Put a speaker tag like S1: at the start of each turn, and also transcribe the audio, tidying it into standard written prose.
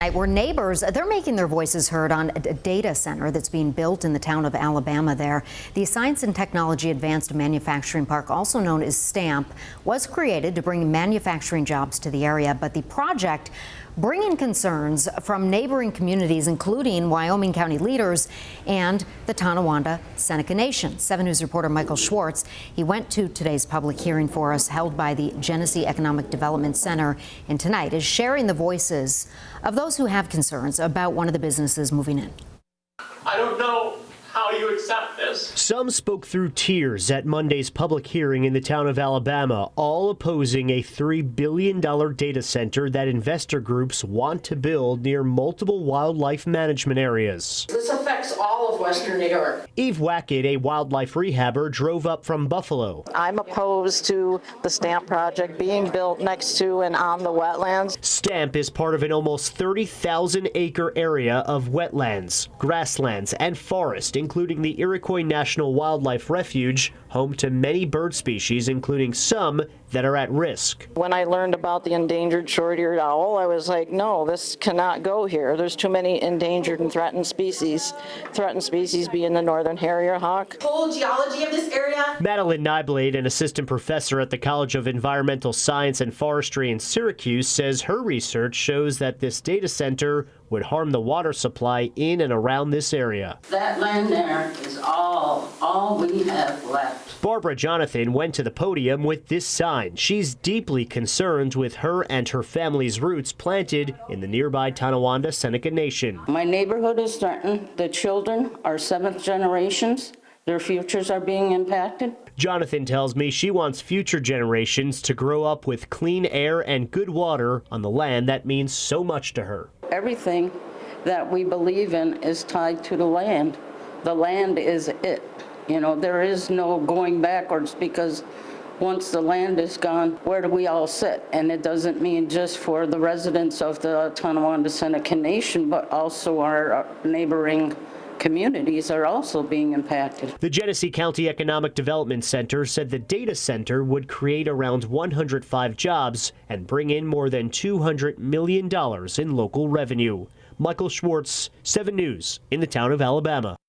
S1: tonight where neighbors, they're making their voices heard on a data center that's being built in the town of Alabama there. The Science and Technology Advanced Manufacturing Park, also known as STAMP, was created to bring manufacturing jobs to the area, but the project bringing concerns from neighboring communities, including Wyoming County leaders and the Tonawanda Seneca Nation. 7 News reporter Michael Schwartz, he went to today's public hearing for us held by the Genesee Economic Development Center, and tonight is sharing the voices of those who have concerns about one of the businesses moving in.
S2: I don't know how you accept this.
S3: Some spoke through tears at Monday's public hearing in the town of Alabama, all opposing a $3 billion data center that investor groups want to build near multiple wildlife management areas.
S4: This affects all of Western New York.
S3: Eve Wackett, a wildlife rehabber, drove up from Buffalo.
S5: I'm opposed to the STAMP project being built next to and on the wetlands.
S3: STAMP is part of an almost 30,000-acre area of wetlands, grasslands, and forest, including the Iroquois National Wildlife Refuge, home to many bird species, including some that are at risk.
S5: When I learned about the endangered short-eared owl, I was like, no, this cannot go here. There's too many endangered and threatened species. Threatened species being the northern harrier hawk.
S4: Whole geology of this area.
S3: Madeline Nyblade, an assistant professor at the College of Environmental Science and Forestry in Syracuse, says her research shows that this data center would harm the water supply in and around this area.
S6: That land there is all we have left.
S3: Barbara Jonathan went to the podium with this sign. She's deeply concerned with her and her family's roots planted in the nearby Tonawanda Seneca Nation.
S6: My neighborhood is threatened. The children are seventh generations. Their futures are being impacted.
S3: Jonathan tells me she wants future generations to grow up with clean air and good water on the land that means so much to her.
S6: Everything that we believe in is tied to the land. The land is it. You know, there is no going backwards, because once the land is gone, where do we all sit? And it doesn't mean just for the residents of the Tonawanda Seneca Nation, but also our neighboring communities are also being impacted.
S3: The Genesee County Economic Development Center said the data center would create around 105 jobs and bring in more than $200 million in local revenue. Michael Schwartz, 7 News, in the town of Alabama.